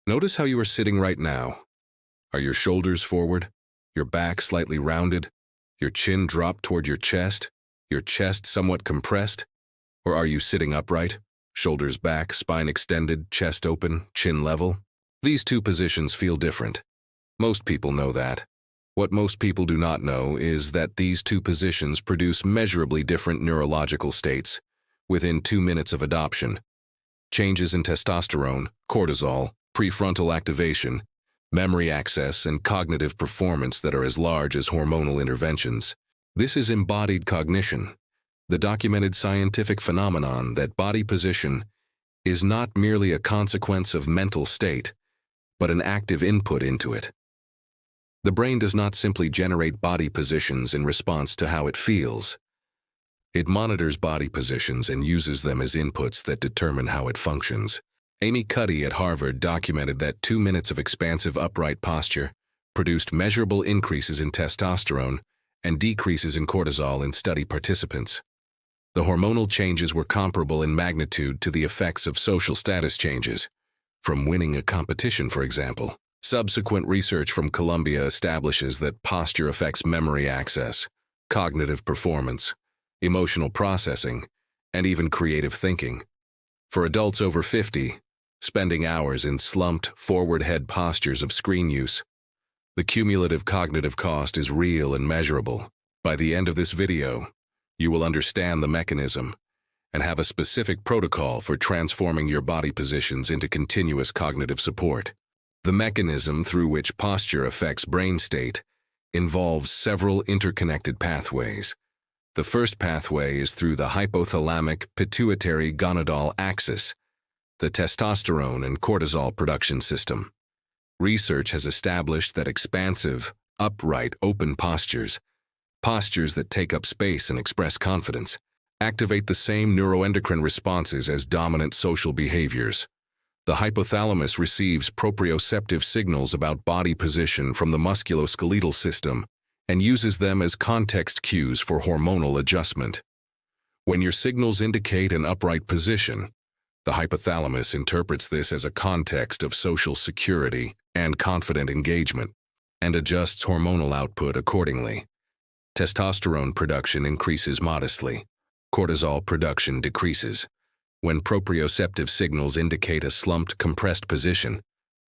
Notice how you are sitting right now. Are your shoulders forward, your back slightly rounded, your chin dropped toward your chest somewhat compressed? Or are you sitting upright, shoulders back, spine extended, chest open, chin level? These two positions feel different. Most people know that. What most people do not know is that these two positions produce measurably different neurological states within 2 minutes of adoption. Changes in testosterone, cortisol, prefrontal activation, memory access, and cognitive performance that are as large as hormonal interventions. This is embodied cognition, the documented scientific phenomenon that body position is not merely a consequence of mental state, but an active input into it. The brain does not simply generate body positions in response to how it feels. It monitors body positions and uses them as inputs that determine how it functions. Amy Cuddy at Harvard documented that 2 minutes of expansive upright posture produced measurable increases in testosterone and decreases in cortisol in study participants. The hormonal changes were comparable in magnitude to the effects of social status changes, from winning a competition, for example. Subsequent research from Columbia establishes that posture affects memory access, cognitive performance, emotional processing, and even creative thinking. For adults over 50, spending hours in slumped, forward head postures of screen use, the cumulative cognitive cost is real and measurable. By the end of this video, you will understand the mechanism and have a specific protocol for transforming your body positions into continuous cognitive support. The mechanism through which posture affects brain state involves several interconnected pathways. The first pathway is through the hypothalamic pituitary gonadal axis, the testosterone and cortisol production system. Research has established that expansive, upright, open postures that take up space and express confidence, activate the same neuroendocrine responses as dominant social behaviors. The hypothalamus receives proprioceptive signals about body position from the musculoskeletal system and uses them as context cues for hormonal adjustment. When your signals indicate an upright position, the hypothalamus interprets this as a context of social security and confident engagement, and adjusts hormonal output accordingly. Testosterone production increases modestly. Cortisol production decreases. When proprioceptive signals indicate a slumped, compressed position,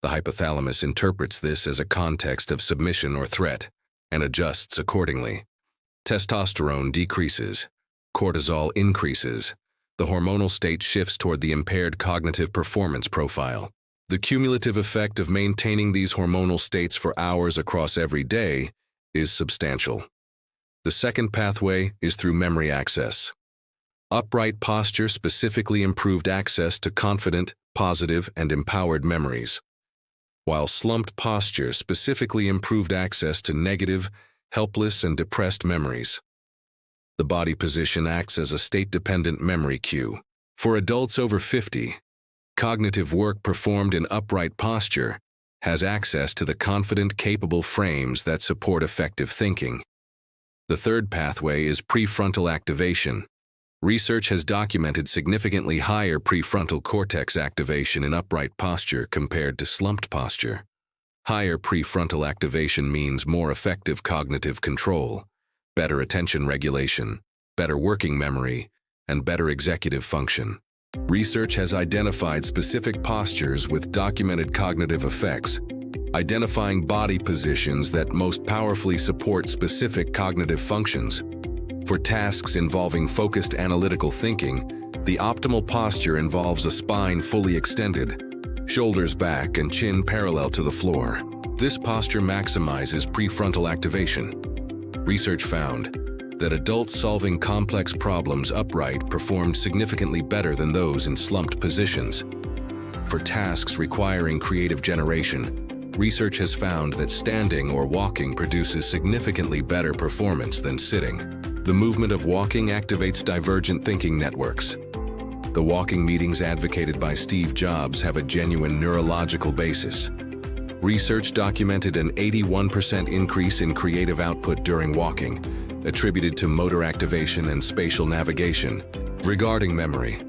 the hypothalamus interprets this as a context of submission or threat and adjusts accordingly. Testosterone decreases. Cortisol increases. The hormonal state shifts toward the impaired cognitive performance profile. The cumulative effect of maintaining these hormonal states for hours across every day is substantial. The second pathway is through memory access. Upright posture specifically improved access to confident, positive, and empowered memories, while slumped posture specifically improved access to negative, helpless, and depressed memories. The body position acts as a state-dependent memory cue. For adults over 50, cognitive work performed in upright posture has access to the confident, capable frames that support effective thinking. The third pathway is prefrontal activation. Research has documented significantly higher prefrontal cortex activation in upright posture compared to slumped posture. Higher prefrontal activation means more effective cognitive control, better attention regulation, better working memory, and better executive function. Research has identified specific postures with documented cognitive effects, identifying body positions that most powerfully support specific cognitive functions. For tasks involving focused analytical thinking, the optimal posture involves a spine fully extended, shoulders back, and chin parallel to the floor. This posture maximizes prefrontal activation. Research found that adults solving complex problems upright performed significantly better than those in slumped positions. For tasks requiring creative generation, research has found that standing or walking produces significantly better performance than sitting. The movement of walking activates divergent thinking networks. The walking meetings advocated by Steve Jobs have a genuine neurological basis. Research documented an 81% increase in creative output during walking, attributed to motor activation and spatial navigation. Regarding memory,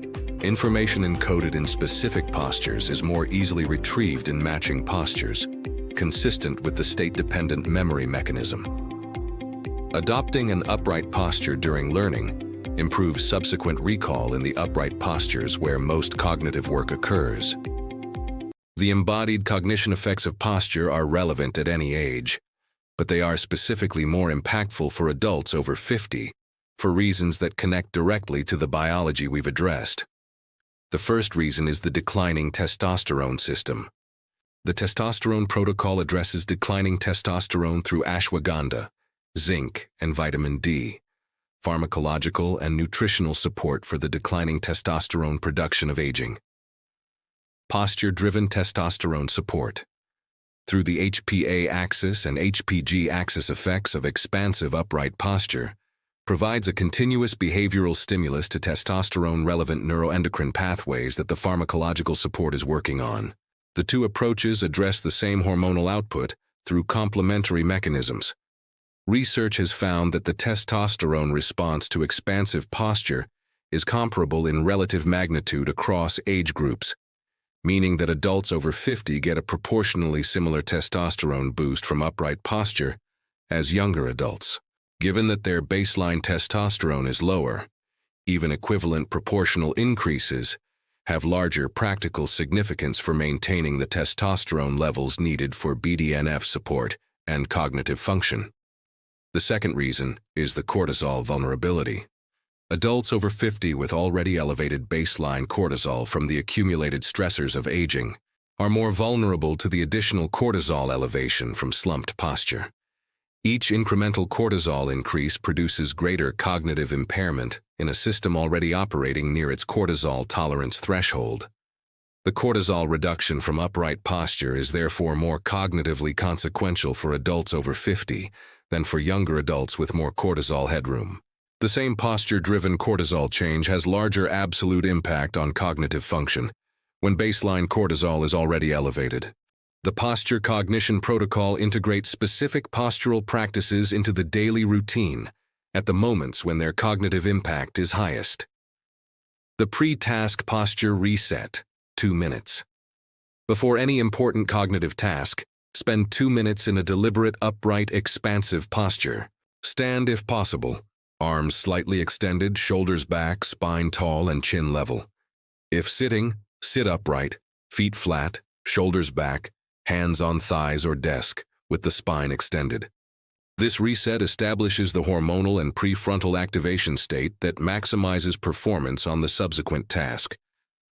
Information encoded in specific postures is more easily retrieved in matching postures, consistent with the state-dependent memory mechanism. Adopting an upright posture during learning improves subsequent recall in the upright postures where most cognitive work occurs. The embodied cognition effects of posture are relevant at any age, but they are specifically more impactful for adults over 50 for reasons that connect directly to the biology we've addressed. The first reason is the declining testosterone system. The testosterone protocol addresses declining testosterone through ashwagandha, zinc, and vitamin D, pharmacological and nutritional support for the declining testosterone production of aging. Posture-driven testosterone support. Through the HPA axis and HPG axis effects of expansive upright posture, provides a continuous behavioral stimulus to testosterone-relevant neuroendocrine pathways that the pharmacological support is working on. The two approaches address the same hormonal output through complementary mechanisms. Research has found that the testosterone response to expansive posture is comparable in relative magnitude across age groups, meaning that adults over 50 get a proportionally similar testosterone boost from upright posture as younger adults. Given that their baseline testosterone is lower, even equivalent proportional increases have larger practical significance for maintaining the testosterone levels needed for BDNF support and cognitive function. The second reason is the cortisol vulnerability. Adults over 50 with already elevated baseline cortisol from the accumulated stressors of aging are more vulnerable to the additional cortisol elevation from slumped posture. Each incremental cortisol increase produces greater cognitive impairment in a system already operating near its cortisol tolerance threshold. The cortisol reduction from upright posture is therefore more cognitively consequential for adults over 50 than for younger adults with more cortisol headroom. The same posture-driven cortisol change has larger absolute impact on cognitive function when baseline cortisol is already elevated. The posture cognition protocol integrates specific postural practices into the daily routine at the moments when their cognitive impact is highest. The pre-task posture reset, 2 minutes. Before any important cognitive task, spend 2 minutes in a deliberate, upright, expansive posture. Stand if possible, arms slightly extended, shoulders back, spine tall and chin level. If sitting, sit upright, feet flat, shoulders back, hands on thighs or desk, with the spine extended. This reset establishes the hormonal and prefrontal activation state that maximizes performance on the subsequent task.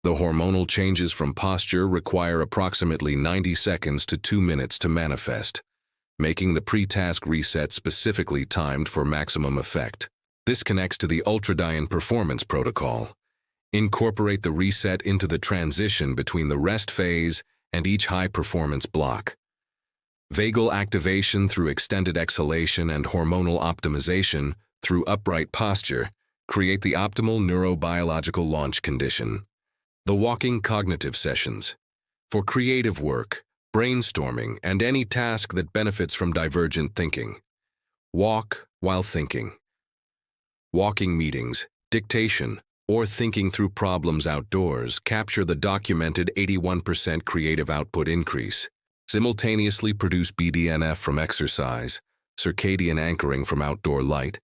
The hormonal changes from posture require approximately 90 seconds to 2 minutes to manifest, making the pre-task reset specifically timed for maximum effect. This connects to the ultradian performance protocol. Incorporate the reset into the transition between the rest phase and each high-performance block. Vagal activation through extended exhalation and hormonal optimization through upright posture create the optimal neurobiological launch condition. The walking cognitive sessions. For creative work, brainstorming, and any task that benefits from divergent thinking. Walk while thinking. Walking meetings, dictation, or thinking through problems outdoors capture the documented 81% creative output increase. Simultaneously produce BDNF from exercise, circadian anchoring from outdoor light,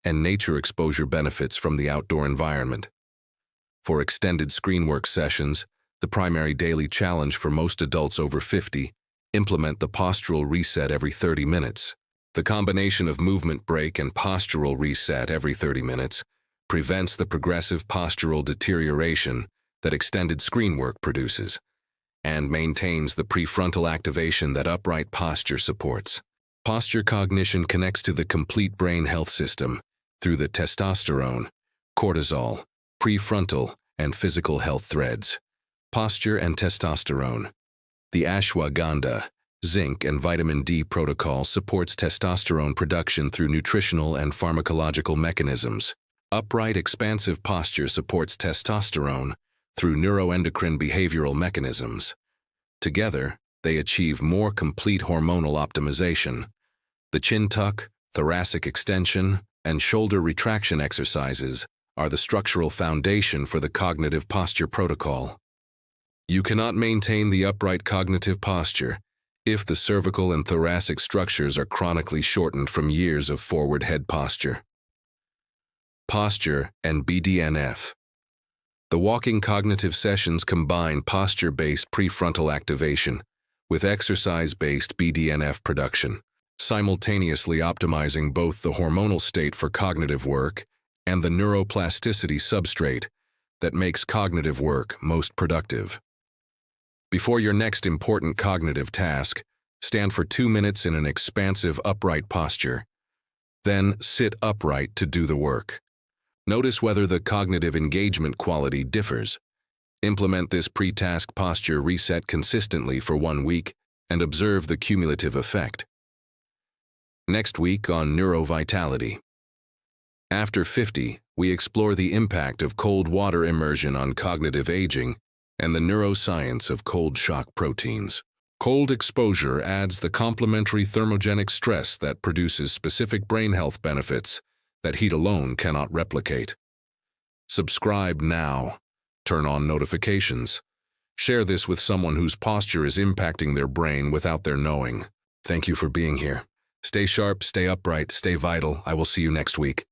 and nature exposure benefits from the outdoor environment. For extended screen work sessions, the primary daily challenge for most adults over 50, implement the postural reset every 30 minutes. The combination of movement break and postural reset every 30 minutes prevents the progressive postural deterioration that extended screen work produces, and maintains the prefrontal activation that upright posture supports. Posture cognition connects to the complete brain health system through the testosterone, cortisol, prefrontal, and physical health threads. Posture and testosterone. The ashwagandha, zinc, and vitamin D protocol supports testosterone production through nutritional and pharmacological mechanisms. Upright, expansive posture supports testosterone through neuroendocrine behavioral mechanisms. Together, they achieve more complete hormonal optimization. The chin tuck, thoracic extension, and shoulder retraction exercises are the structural foundation for the cognitive posture protocol. You cannot maintain the upright cognitive posture if the cervical and thoracic structures are chronically shortened from years of forward head posture. Posture and BDNF. The walking cognitive sessions combine posture-based prefrontal activation with exercise-based BDNF production, simultaneously optimizing both the hormonal state for cognitive work and the neuroplasticity substrate that makes cognitive work most productive. Before your next important cognitive task, stand for 2 minutes in an expansive upright posture. Then sit upright to do the work. Notice whether the cognitive engagement quality differs. Implement this pre-task posture reset consistently for 1 week and observe the cumulative effect. Next week on neurovitality. After 50, we explore the impact of cold water immersion on cognitive aging and the neuroscience of cold shock proteins. Cold exposure adds the complementary thermogenic stress that produces specific brain health benefits that heat alone cannot replicate. Subscribe now. Turn on notifications. Share this with someone whose posture is impacting their brain without their knowing. Thank you for being here. Stay sharp, stay upright, stay vital. I will see you next week.